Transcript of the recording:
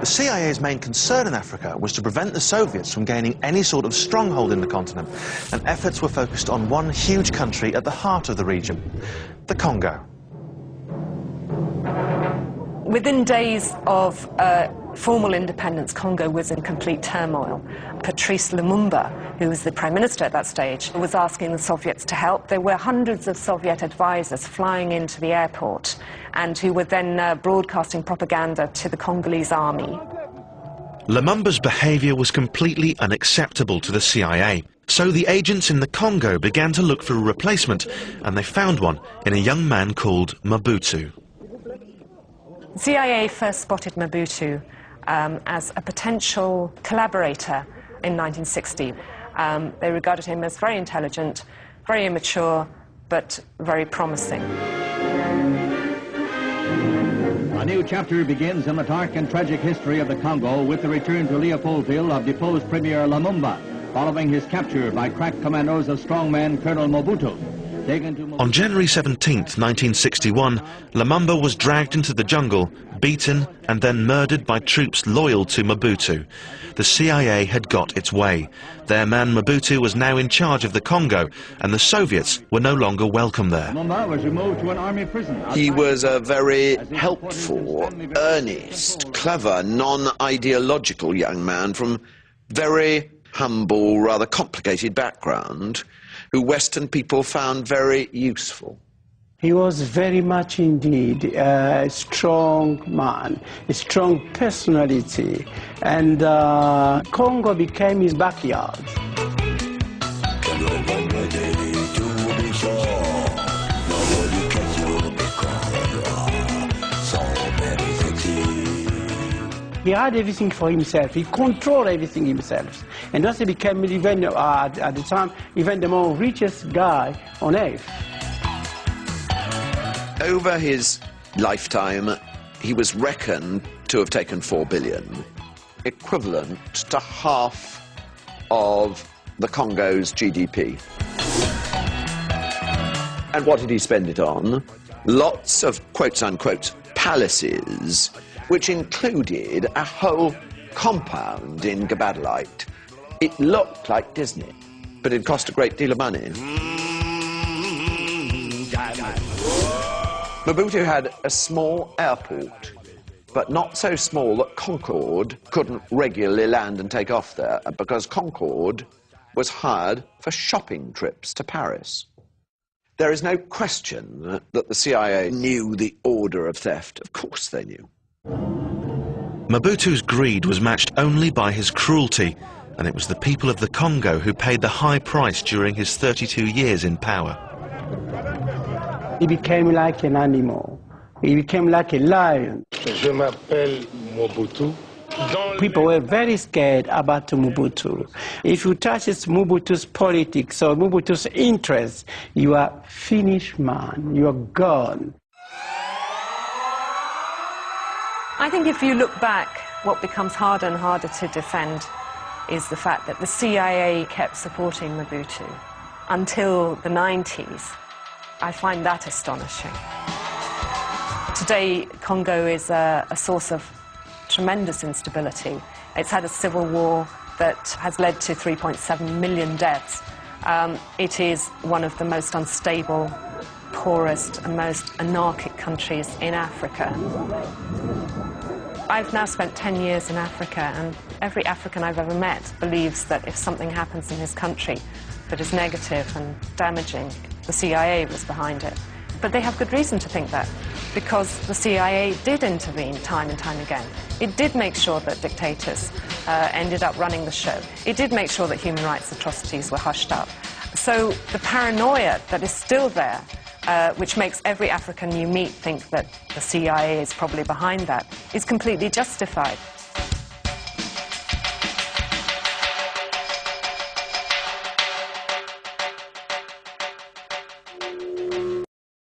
The CIA's main concern in Africa was to prevent the Soviets from gaining any sort of stronghold in the continent, and efforts were focused on one huge country at the heart of the region, the Congo. Within days of formal independence, Congo was in complete turmoil. Patrice Lumumba, who was the prime minister at that stage, was asking the Soviets to help. There were hundreds of Soviet advisors flying into the airport and who were then broadcasting propaganda to the Congolese army. Lumumba's behaviour was completely unacceptable to the CIA. So the agents in the Congo began to look for a replacement, and they found one in a young man called Mobutu. The CIA first spotted Mobutu as a potential collaborator in 1960. They regarded him as very intelligent, very immature, but very promising. A new chapter begins in the dark and tragic history of the Congo with the return to Leopoldville of deposed Premier Lumumba, following his capture by crack commandos of strongman Colonel Mobutu. On January 17th, 1961, Lumumba was dragged into the jungle, beaten and then murdered by troops loyal to Mobutu. The CIA had got its way. Their man Mobutu was now in charge of the Congo, and the Soviets were no longer welcome there. Lumumba was removed to an army prison. He was a very helpful, earnest, clever, non-ideological young man from very humble, rather complicated background, who Western people found very useful. He was very much indeed a strong man, a strong personality, and Congo became his backyard. He had everything for himself. He controlled everything himself. And thus he became, even at the time, even the more richest guy on earth. Over his lifetime, he was reckoned to have taken 4 billion, equivalent to half of the Congo's GDP. And what did he spend it on? Lots of quote-unquote palaces, which included a whole compound in Gabadalite. It looked like Disney, but it cost a great deal of money. Mobutu had a small airport, but not so small that Concorde couldn't regularly land and take off there, because Concorde was hired for shopping trips to Paris. There is no question that the CIA knew the order of theft. Of course they knew. Mobutu's greed was matched only by his cruelty, and it was the people of the Congo who paid the high price during his 32 years in power. He became like an animal. He became like a lion. Je m'appelle Mobutu. People were very scared about Mobutu. If you touch Mobutu's politics or Mobutu's interests, you are finished, man. You are gone. I think if you look back, what becomes harder and harder to defend is the fact that the CIA kept supporting Mobutu until the 90s. I find that astonishing. Today, Congo is a source of tremendous instability. It's had a civil war that has led to 3.7 million deaths. It is one of the most unstable, poorest and most anarchic countries in Africa. I've now spent 10 years in Africa, and every African I've ever met believes that if something happens in his country that is negative and damaging, the CIA was behind it. But they have good reason to think that, because the CIA did intervene time and time again. It did make sure that dictators ended up running the show. It did make sure that human rights atrocities were hushed up. So the paranoia that is still there, which makes every African you meet think that the CIA is probably behind that, is completely justified.